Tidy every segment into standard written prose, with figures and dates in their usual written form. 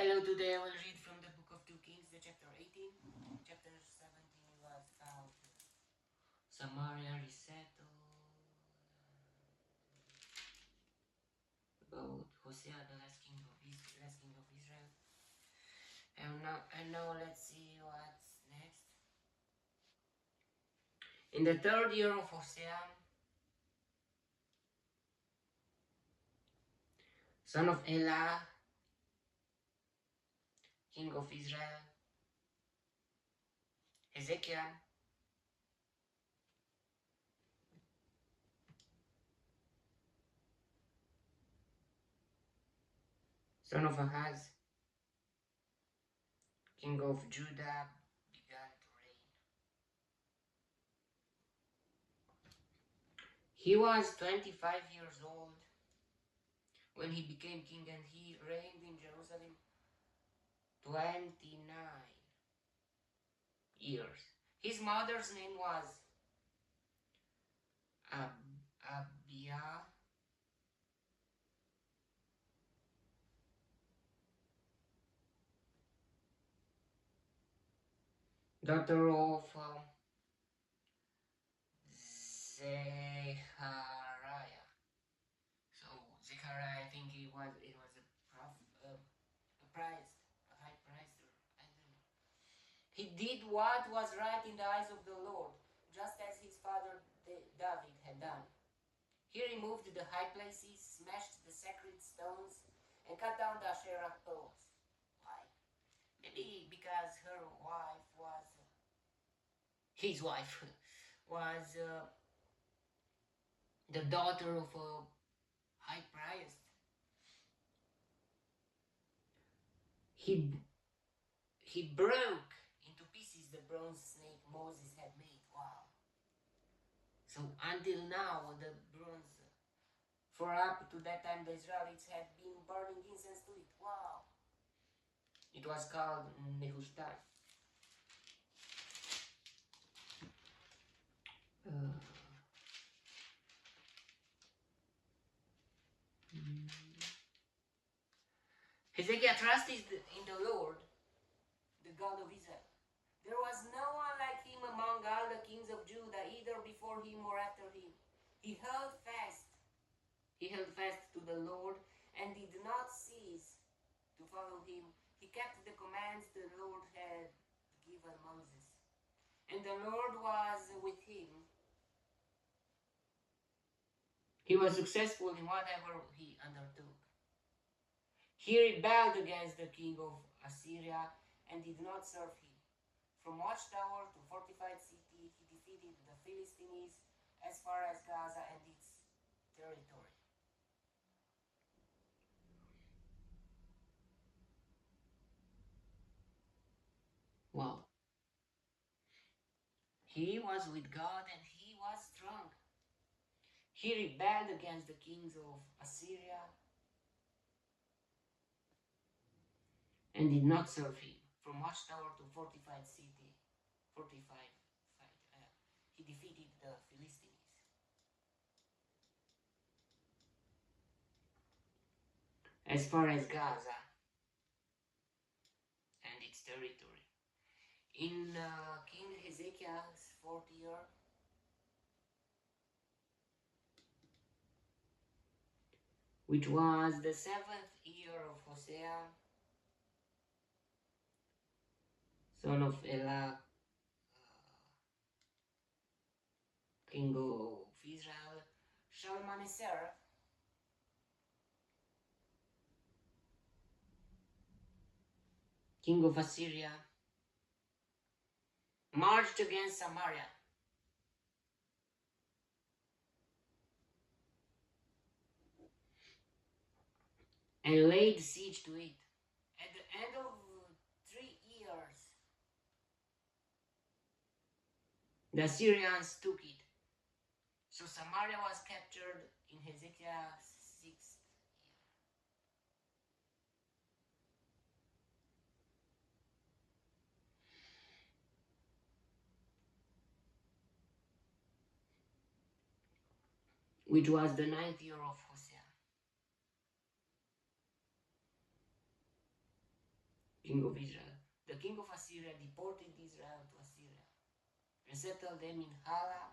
Hello, today I will read from the book of 2 Kings, the chapter 18. Chapter 17 was about Samaria resettled, about Hosea, the last king of Israel. And now let's see what's next. In the third year of Hosea, son of Elah, king of Israel, Hezekiah, son of Ahaz, king of Judah, began to reign. He was 25 years old when he became king, and he reigned in Jerusalem 29 years. His mother's name was Abia, daughter of Zechariah. So Zechariah, I think it was a priest, a high priest, or I don't know. He did what was right in the eyes of the Lord, just as his father David had done. He removed the high places, smashed the sacred stones, and cut down the Asherah poles. Why? Maybe because his wife was the daughter of a high priest. He broke into pieces the bronze snake Moses had made. Wow. So until now, the bronze, for up to that time, the Israelites had been burning incense to it. Wow. It was called Nehushtan. Hezekiah trusted in the Lord, the God of Israel. There was no one like him among all the kings of Judah, either before him or after him. He held fast to the Lord and did not cease to follow him. He kept the commands the Lord had given Moses. And the Lord was with him. He was successful in whatever he undertook. He rebelled against the king of Assyria and did not serve him. From watchtower to fortified city, he defeated the Philistines as far as Gaza and its territory. Wow. He was with God and he was strong. He rebelled against the kings of Assyria and did not serve him. From watchtower to fortified city, he defeated the Philistines. As far as Gaza and its territory. In King Hezekiah's 4th year, which was the 7th year of Hosea, son of Elah, king of Israel, Shalmaneser, king of Assyria, marched against Samaria. And laid siege to it. At the end of 3 years, the Assyrians took it. So Samaria was captured in Hezekiah's 6th year. Which was the 9th year of Hosea. king of Israel. The king of Assyria deported Israel to Assyria and settled them in Hala,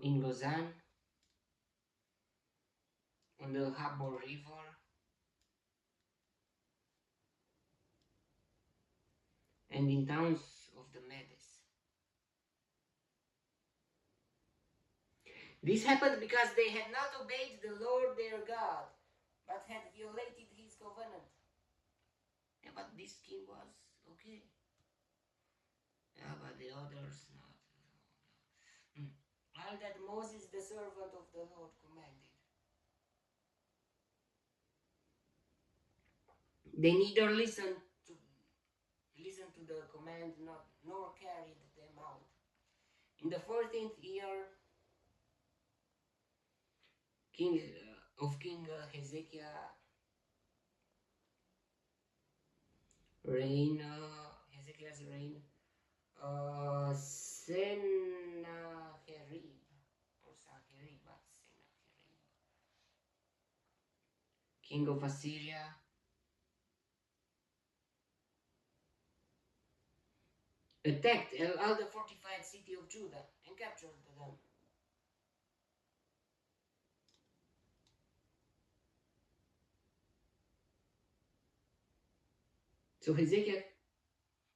in Gozan, on the Habor River, and in towns of the Medes. This happened because they had not obeyed the Lord their God, but had violated his covenant. Yeah, but this king was okay. Yeah, but the others not. All that Moses, the servant of the Lord, commanded. They neither listened to the command nor carried them out. In the 14th year of King Hezekiah reign, Hezekiah's reign, Sennacherib, or Sancherib, but Sennacherib, king of Assyria, attacked all the fortified city of Judah and captured them. So Hezekiah,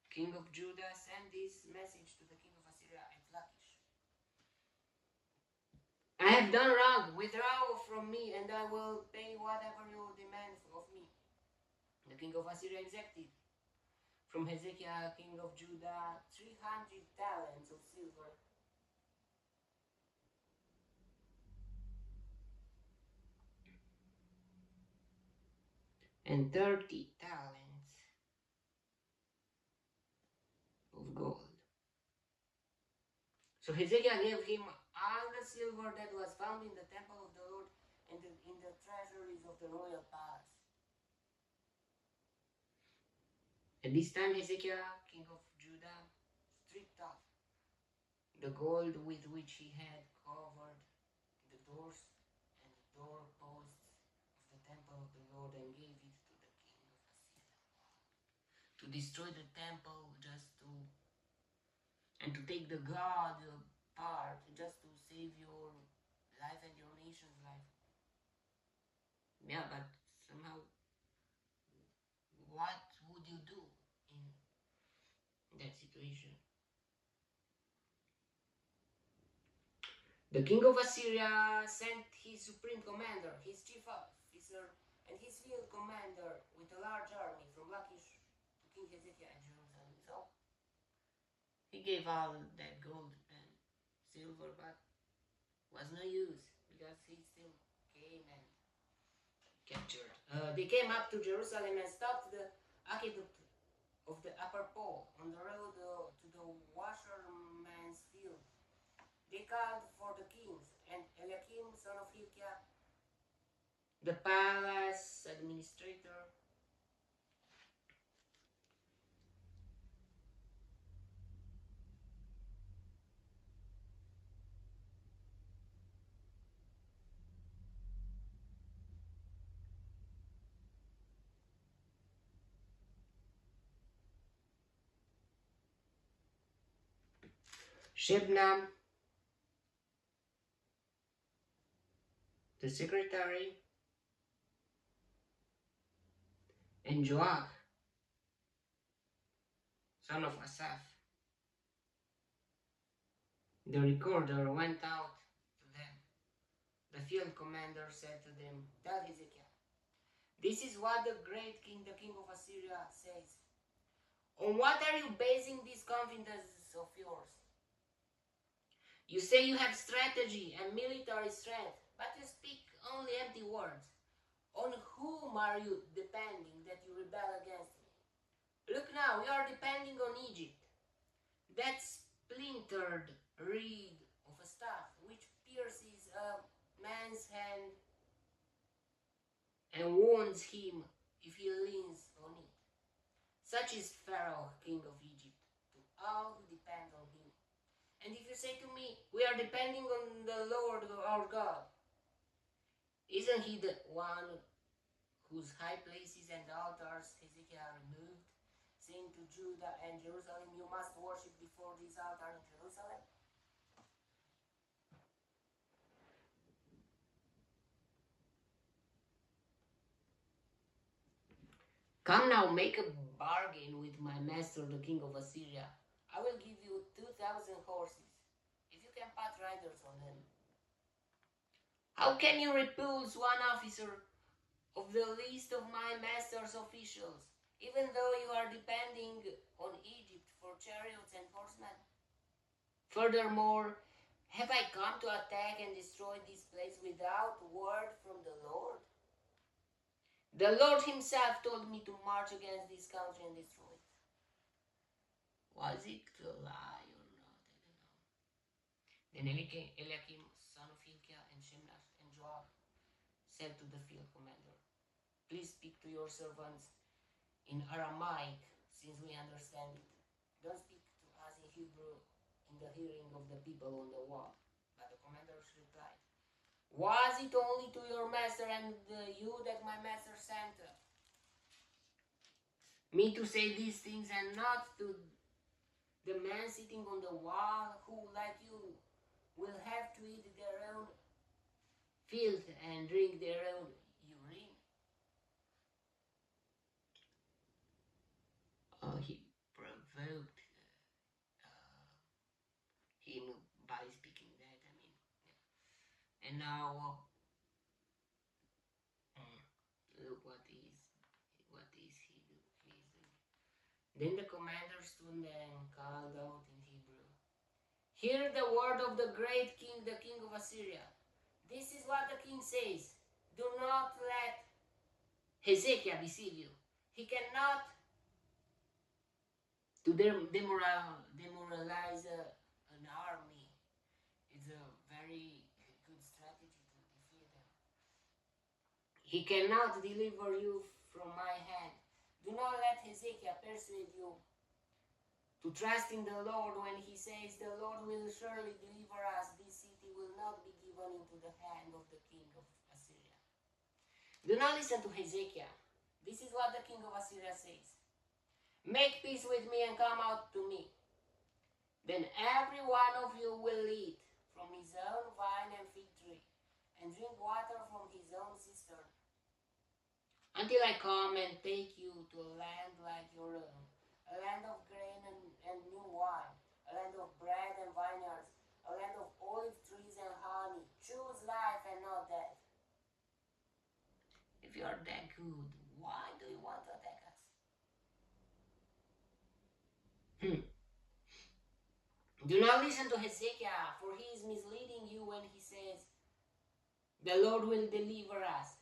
king of Judah, sent this message to the king of Assyria at Lachish. I have done wrong. Withdraw from me, and I will pay whatever you demand of me. The king of Assyria exacted from Hezekiah, king of Judah, 300 talents of silver and 30 talents of gold. So Hezekiah gave him all the silver that was found in the temple of the Lord and in the treasuries of the royal palace. At this time Hezekiah, king of Judah, stripped off the gold with which he had covered the doors and the doorposts of the temple of the Lord and gave it to the king of Assyria to destroy the temple, and to take the God part, just to save your life and your nation's life. Yeah, but somehow, what would you do in that situation? The king of Assyria sent his supreme commander, his chief officer, and his field commander with a large army from Lachish to King Hezekiah at Jerusalem. So he gave all that gold and silver, but was no use because he still came and captured. They came up to Jerusalem and stopped the aqueduct of the upper pole on the road to the washerman's field. They called for the kings and Eliakim, son of Hilkiah, the palace administrator, Shebna, the secretary, and Joach, son of Asaph, the recorder, went out to them. The field commander said to them, "Tell Hezekiah, this is what the great king, the king of Assyria, says. On what are you basing this confidence of yours? You say you have strategy and military strength, but you speak only empty words. On whom are you depending that you rebel against me? Look now, we are depending on Egypt, that splintered reed of a staff which pierces a man's hand and wounds him if he leans on it. Such is Pharaoh, king of Egypt, to all who depend on him. And if you say to me, we are depending on the Lord our God, Isn't he the one whose high places and altars Hezekiah removed, saying to Judah and Jerusalem, you must worship before this altar in Jerusalem? Come now, make a bargain with my master, the king of Assyria. I will give you 2,000 horses, if you can put riders on them. How can you repulse one officer of the least of my master's officials, even though you are depending on Egypt for chariots and horsemen? Furthermore, have I come to attack and destroy this place without word from the Lord? The Lord himself told me to march against this country and destroy it. Was it a lie or not? I don't know. Then Eliakim, son of Hilkiah, and Shemnah and Joab said to the field commander, please speak to your servants in Aramaic, since we understand it. Don't speak to us in Hebrew in the hearing of the people on the wall. But the commanders replied, was it only to your master and you that my master sent me to say these things, and not to the man sitting on the wall, who, like you, will have to eat their own filth and drink their own urine? He provoked him by speaking that. I mean, yeah. And now look what is he doing. Then the commander stood and called out in Hebrew, hear the word of the great king, the king of Assyria. This is what the king says. Do not let Hezekiah deceive you. He cannot to demoralize an army. It's a very good strategy to defeat them. He cannot deliver you from my hand. Do not let Hezekiah persuade you to trust in the Lord when he says, the Lord will surely deliver us. This city will not be given into the hand of the king of Assyria. Do not listen to Hezekiah. This is what the king of Assyria says. Make peace with me and come out to me. Then every one of you will eat from his own vine and fig tree, and drink water from his own cistern, until I come and take you to a land like your own, a land of grain and new wine, a land of bread and vineyards, a land of olive trees and honey. Choose life and not death. If you are that good, why do you want to attack us? Do not listen to Hezekiah, for he is misleading you when he says, the Lord will deliver us.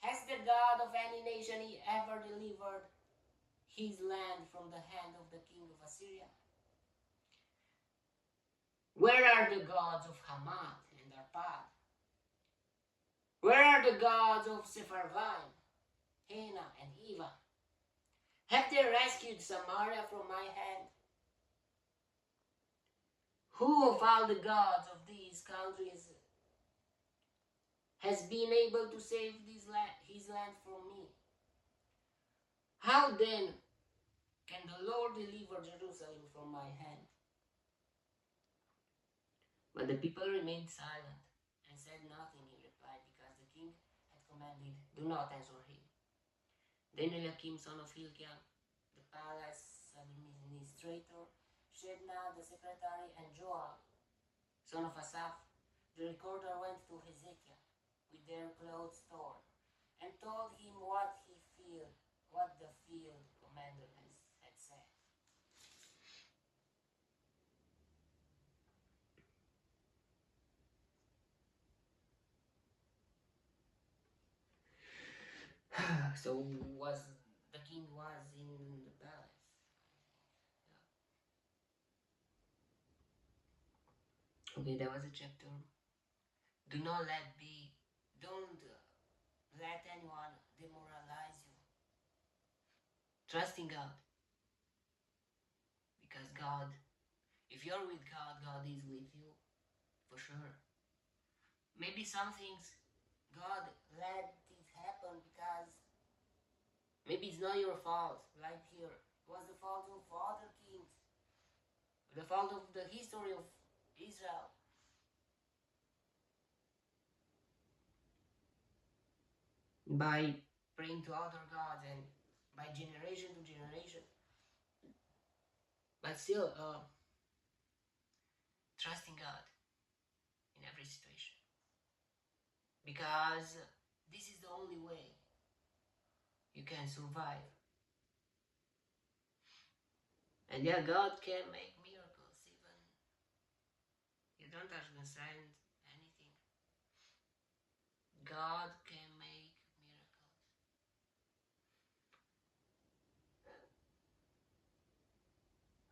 Has the God of any nation ever delivered his land from the hand of the king of Assyria? Where are the gods of Hamath and Arpad? Where are the gods of Sepharvaim, Hena, and Eva? Have they rescued Samaria from my hand? Who of all the gods of these countries has been able to save his land from me? How then can the Lord deliver Jerusalem from my hand? But the people remained silent and said nothing in reply, because the king had commanded, do not answer him. Then Eliakim, son of Hilkiah, the palace administrator, Shebna, the secretary, and Joab, son of Asaph, the recorder, went to Hezekiah with their clothes torn, and told him what the field commander had said. So the king was in the palace. Yeah. Okay, that was a chapter. Do not don't let anyone demoralize you. Trust in God. Because God, if you're with God, God is with you. For sure. Maybe some things God let it happen because maybe it's not your fault, like here. It was the fault of other kings, the fault of the history of Israel. By praying to other gods and by generation to generation. But still, trusting God in every situation. Because this is the only way you can survive. And yeah, God can make miracles even you don't understand anything. God can make miracles.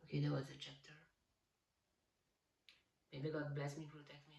Okay, that was a chapter. May the God bless me, protect me,